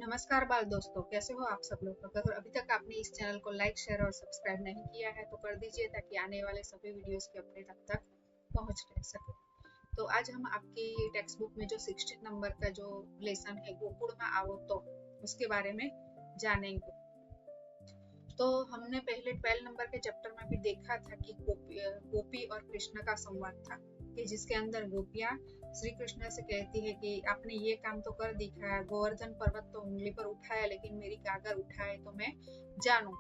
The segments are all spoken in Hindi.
नमस्कार बाल दोस्तों, कैसे हो आप सब लोग। अगर अभी तक आपने इस चैनल को लाइक शेयर और सब्सक्राइब नहीं किया है तो कर दीजिए ताकि आने वाले सभी वीडियोस की अपडेट आप तक पहुंच रह सके। तो आज हम आपकी टेक्स्ट बुक में जो 16 नंबर का जो लेसन है गोकुल में आओ तो उसके बारे में जानेंगे। तो हमने पहले 12 नंबर के चैप्टर में भी देखा था कि गोपी और कृष्ण का संवाद था कि जिसके अंदर गोपियां श्री कृष्ण से कहती है कि आपने ये काम तो कर दिखाया, गोवर्धन पर्वत तो उंगली पर उठाया लेकिन मेरी गागर उठाए तो मैं जानू।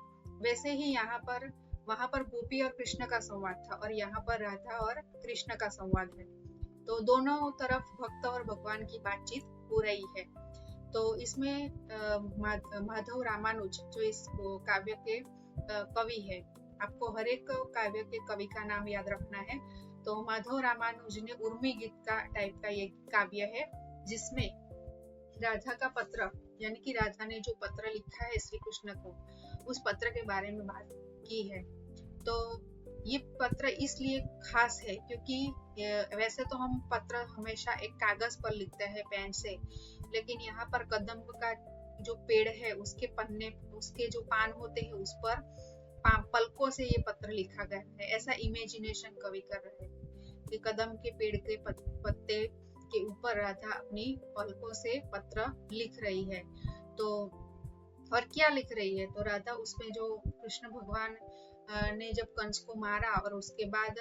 वैसे ही यहाँ पर वहां पर गोपी और कृष्ण का संवाद था और यहाँ पर राधा और कृष्ण का संवाद है। तो दोनों तरफ भक्त और भगवान की बातचीत हो रही है। तो इसमें माधव रामानुज जो इस काव्य के कवि है, आपको हर एक काव्य के कवि का नाम याद रखना है। तो माधव रामानुज ने उर्मी गीत का टाइप का ये काव्य है जिसमें राधा का पत्र यानी कि राधा ने जो पत्र लिखा है श्री कृष्ण को, उस पत्र के बारे में बात की है। तो ये पत्र इसलिए खास है क्योंकि वैसे तो हम पत्र हमेशा एक कागज पर लिखते हैं पेन से, लेकिन यहाँ पर कदम्ब का जो पेड़ है उसके पन्ने, उसके जो पान होते हैं उस पर पलकों से ये पत्र लिखा गया है। ऐसा इमेजिनेशन कवि कर रहे हैं कि कदम के पेड़ के पत्ते के ऊपर राधा अपनी पलकों से पत्र लिख रही है। तो और क्या लिख रही है, तो राधा उसमें जो कृष्ण भगवान ने जब कंस को मारा और उसके बाद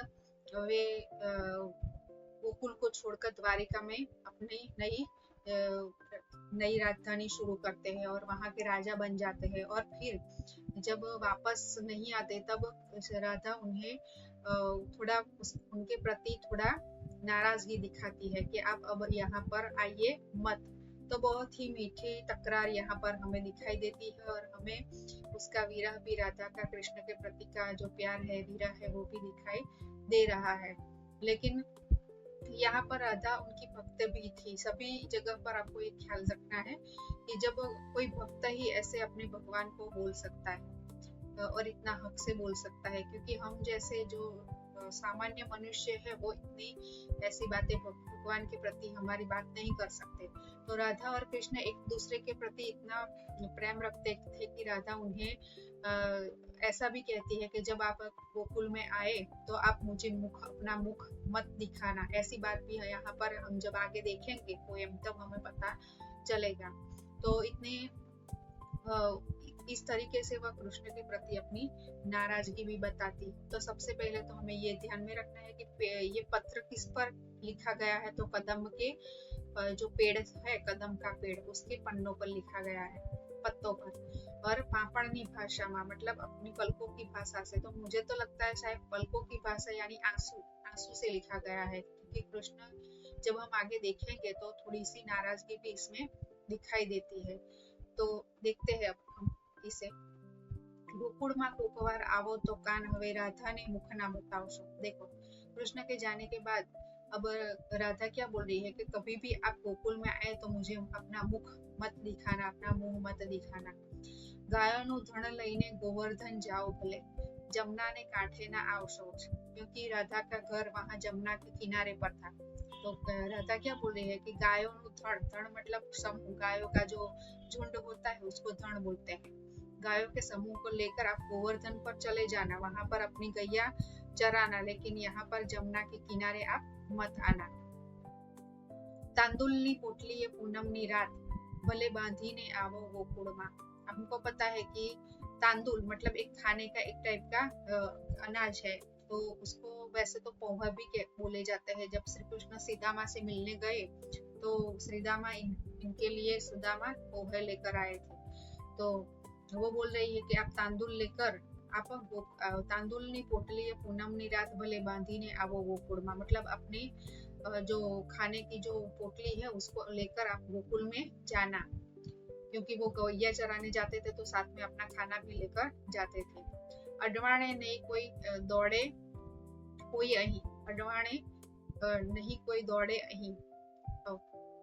वे गोकुल को छोड़कर द्वारिका में अपनी नई राजधानी शुरू करते हैं और वहां के राजा बन जाते हैं। और फिर जब वापस नहीं आते तब राधा उन्हें थोड़ा उनके प्रति थोड़ा नाराजगी दिखाती है कि आप अब यहाँ पर आइए मत। तो बहुत ही मीठी तकरार यहाँ पर हमें दिखाई देती है और हमें उसका विरह भी, राधा का कृष्ण के प्रति का जो प्यार है, विरह है, वो भी दिखाई दे रहा है। लेकिन यहाँ पर राधा उनकी भक्त भी थी। सभी जगह पर आपको एक ख्याल रखना है कि जब कोई भक्त ही ऐसे अपने भगवान को बोल सकता है और इतना हक से बोल सकता है, क्योंकि हम जैसे जो सामान्य मनुष्य है वो इतनी ऐसी बातें भगवान के प्रति हमारी बात नहीं कर सकते। तो राधा और कृष्ण एक दूसरे के प्रति इतना प्रेम रखते थे कि राधा उन्हें ऐसा भी कहती है कि जब आप गोकुल में आए तो आप मुझे अपना मुख मत दिखाना। ऐसी बात भी है यहाँ पर, हम जब आगे देखेंगे पोएम तब हमें पता चलेगा। तो इतने इस तरीके से वह कृष्ण के प्रति अपनी नाराजगी भी बताती। तो सबसे पहले तो हमें ये ध्यान में रखना है कि ये पत्र किस पर लिखा गया है, तो कदम के जो पेड़ है, कदम का पेड़, उसके पन्नों पर लिखा गया है, पत्तों पर। और पापड़नी भाषा में मतलब अपनी पलकों की भाषा से। तो मुझे तो लगता है शायद पलकों की भाषा यानी आंसू, आंसू से लिखा गया है, क्योंकि कृष्ण जब हम आगे देखेंगे तो थोड़ी सी नाराजगी भी इसमें दिखाई देती है। तो देखते हैं अब हम इसे। गोकुळમાં કોકવાર આવો તો કાન હવે રાધાને મુખ ના बतावशो। देखो कृष्ण के जाने के बाद अब राधा क्या बोल रही है कि कभी भी आप गोकुल में आए तो मुझे अपना मुख मत दिखाना, अपना मुंह मत दिखाना। गायोनु धन लईने गोवर्धन जाओ भले, जमुना ने कांठे ना आवशो। क्योंकि राधा का घर वहां जमुना के किनारे पर था। तो राधा क्या बोल रही है कि गायों धन, धन मतलब समूह, गायों का जो झुंड होता है उसको धन बोलते हैं। गायों के समूह को लेकर आप गोवर्धन पर चले जाना, वहां पर अपनी गैया चराना, लेकिन यहाँ पर जमुना के किनारे आप मत आना। तांदुलनी पोटली ये पूनमनी रात, भले बांधीने आवो गोकुळમાં। हमको पता है कि तांदुल मतलब एक खाने का एक टाइप का अनाज है। तो उसको वैसे तो पोहा भी बोले जाते हैं। जब श्री कृष्ण सीदामा से मिलने गए तो श्रीदामा इनके लिए सुदामा पोहे लेकर आए थे। तो वो बोल रही है कि आप तांदुल लेकर आप तांदुलनी पोटली पूनमनी रात भले बांधीने आवो गोकुळમાં, मतलब अपने जो खाने की जो पोटली है उसको लेकर आप गोकुल में जाना। क्योंकि वो गौया चराने जाते थे तो साथ में अपना खाना भी लेकर जाते थे। अडवाणे नहीं कोई दौड़े कोई अहीं, अडवाणे नहीं कोई दौड़े अहीं,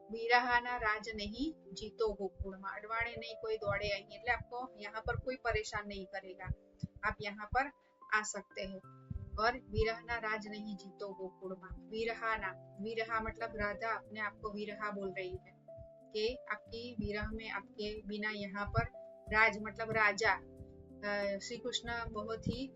विरहाना राज नहीं जीतो गोकुळમાં। अडवाणे नहीं कोई दौड़े अहीं એટલે आपको यहाँ पर कोई परेशान नहीं करेगा, आप यहाँ पर आ सकते हैं। और विरहना राज नहीं जीतो गोकुळમાં। विरहाना, विरहा मतलब राधा अपने आप को विरहा बोल रही है। कि आपकी विरह में आपके बिना यहाँ पर राज मतलब राजा श्री कृष्ण बहुत ही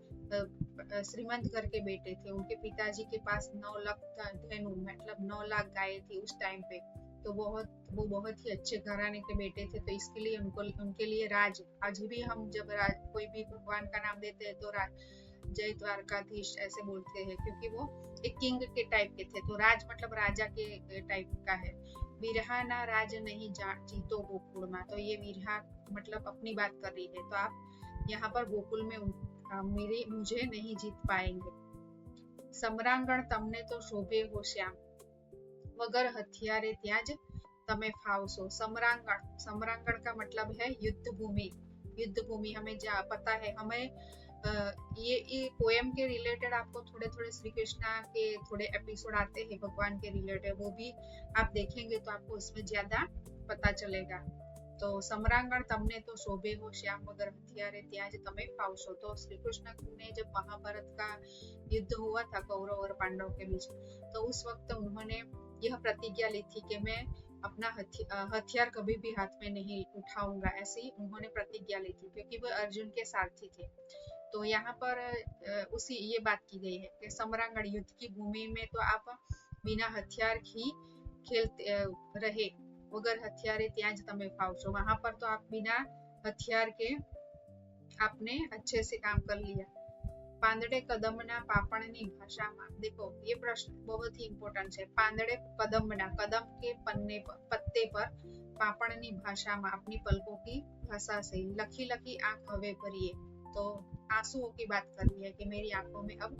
श्रीमंत घर के बेटे थे। उनके पिताजी के पास 9 लाख धेनु मतलब 9 लाख गाय थी उस टाइम पे। तो वो बहुत ही अच्छे घराने के बेटे थे, तो इसके लिए उनके लिए राज, आज भी हम जब कोई भी भगवान का नाम देते हैं तो जय द्वारकाधीश ऐसे बोलते हैं, क्योंकि वो एक किंग के टाइप के थे। तो राज मतलब राजा के टाइप का है। विरहा ना राज नहीं जीतो गोकुल में, तो ये विरहा मतलब अपनी बात कर रही है। तो आप यहाँ पर गोकुल में मुझे नहीं जीत पाएंगे। सम्रांगण तमने तो शोभे हो श्याम, वगर हथियारे त्याज तमे फावसो। सम्रांगण का मतलब है युद्ध भूमि। युद्ध भूमि हमें पता है, हमें ये पोएम के रिलेटेड आपको थोड़े थोड़े श्री कृष्णा के थोड़े एपिसोड आते हैं भगवान के रिलेटेड, वो भी आप देखेंगे तो आपको उसमें ज्यादा पता चलेगा। तो सम्रांगण तमने तो शोभे हो श्याम, मगर हथियारे त्याज तमे फावसो। तो श्री कृष्ण ने जब महाभारत का युद्ध हुआ था कौरव और पांडव के बीच, तो उस वक्त उन्होंने यह प्रतिज्ञा ली थी कि मैं अपना हथियार कभी भी हाथ में नहीं उठाऊंगा, ऐसी उन्होंने प्रतिज्ञा ली थी, क्योंकि वो अर्जुन के सारथी थे। तो यहाँ पर उसी ये बात की गई है कि सम्रांगण युद्ध की भूमि में तो आप बिना हथियार ही खेलते रहे, वगर हथियारे त्याज तमे फावशो। वहां पर तो आप बिना हथियार के आपने अच्छे से काम कर लिया। પાંદડે કદમના પાપણની ભાષામાં, देखो ये प्रश्न बहुत ही इम्पोर्टेंट है। પાંદડે कदमना, कदम के पत्ते पर, पापणनी भाषाમાં अपनी पलकों की भाषा से, लखी लखी आंख हवे भरिए। तो आंसुओं की बात कर रही है कि मेरी आंखों में अब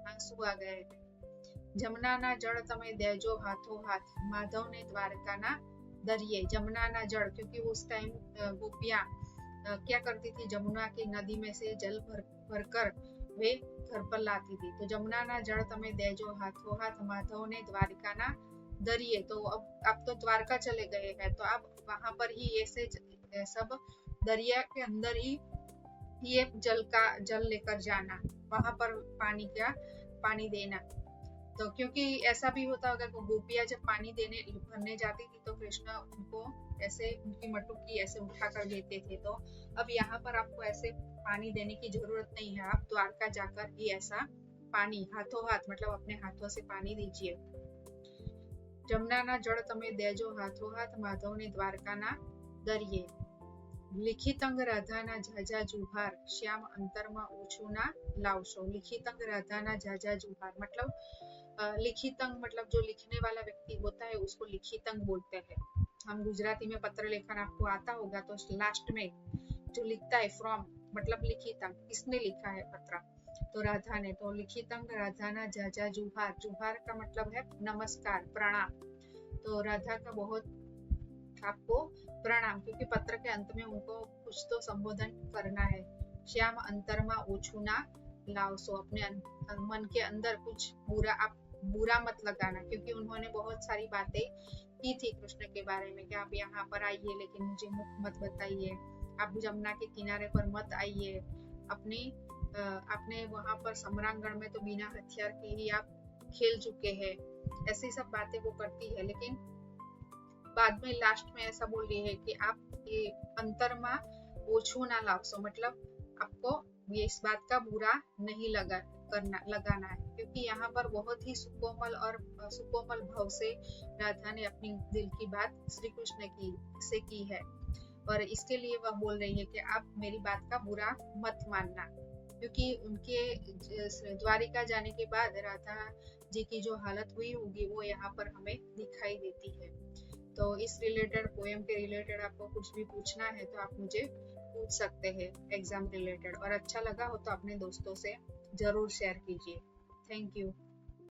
आंसू आ गए हैं। जमुनाना जल तमे देजो हाथों हाथ, माधव ने द्वारका ना दरिए। जमुना ना जल, क्योंकि उस टाइम गोपियां क्या करती थी, जमुना की नदी में से जल भरकर वे घर पर लाती थी। तो जमुना ना जल तमे देजो हाथों हाथ, माधव ने द्वारिका ना दरिए। तो अब तो द्वारका चले गए हैं, तो अब वहां पर ही ऐसे सब दरिया के अंदर ही ये जल लेकर जाना, वहां पर पानी देना। तो क्योंकि ऐसा भी होता होगा कि गोपियां जब पानी भरने जाती थी तो कृष्ण उनको ऐसे उनकी मटुकी ऐसे उठा कर देते थे। तो अब यहाँ पर आपको ऐसे पानी देने की जरूरत नहीं है, आप द्वारका जाकर ही ऐसा पानी हाथों हाथ मतलब अपने हाथों से पानी दीजिए। जमुना ना जल तमे देजो हाथों हाथ, माधव ने द्वारका ना दरिए। लिखितंग राधाना झाझा जुहार, श्याम अंतरमा ओछू ना लावशो। लिखितंग राधाना झाझा जुहार मतलब लिखितंग मतलब जो लिखने वाला व्यक्ति होता है उसको लिखितंग बोलते हैं। हम गुजराती में पत्र लेखन आपको आता होगा, तो लास्ट में जो लिखता है फ्रॉम मतलब लिखितंग, किसने लिखा है पत्र, तो राधा ने। तो लिखितंग राधाना झाझा जुहार, जुहार का मतलब है नमस्कार प्रणाम। तो राधा का बहुत आपको प्रणाम, क्योंकि पत्र के अंत में उनको कुछ तो संबोधन करना है। श्याम अंतरमा ओछू ना लावसो, अपने मन के अंदर कुछ बुरा मत लगाना, क्योंकि उन्होंने बहुत सारी बातें की थी कृष्ण के बारे में कि आप यहाँ पर आइए लेकिन मुझे मुख मत बताइए, आप जमुना के किनारे पर मत आइए, अपने वहां पर सम्रांगण में तो बिना हथियार के ही आप खेल चुके हैं, ऐसी सब बातें वो करती है। लेकिन बाद में लास्ट में ऐसा बोल रही है कि आप ये अंतरमा ओछू ना लावसो, मतलब आपको ये इस बात का बुरा नहीं लगाना है, क्योंकि यहाँ पर बहुत ही सुकोमल भाव से राधा ने अपनी दिल की बात श्री कृष्ण से की है, और इसके लिए वह बोल रही है कि आप मेरी बात का बुरा मत मानना, क्योंकि उनके द्वारिका जाने के बाद राधा जी की जो हालत हुई होगी वो यहाँ पर हमें दिखाई देती है। तो इस रिलेटेड पोएम के रिलेटेड आपको कुछ भी पूछना है तो आप मुझे पूछ सकते हैं एग्जाम रिलेटेड, और अच्छा लगा हो तो अपने दोस्तों से जरूर शेयर कीजिए। Thank you.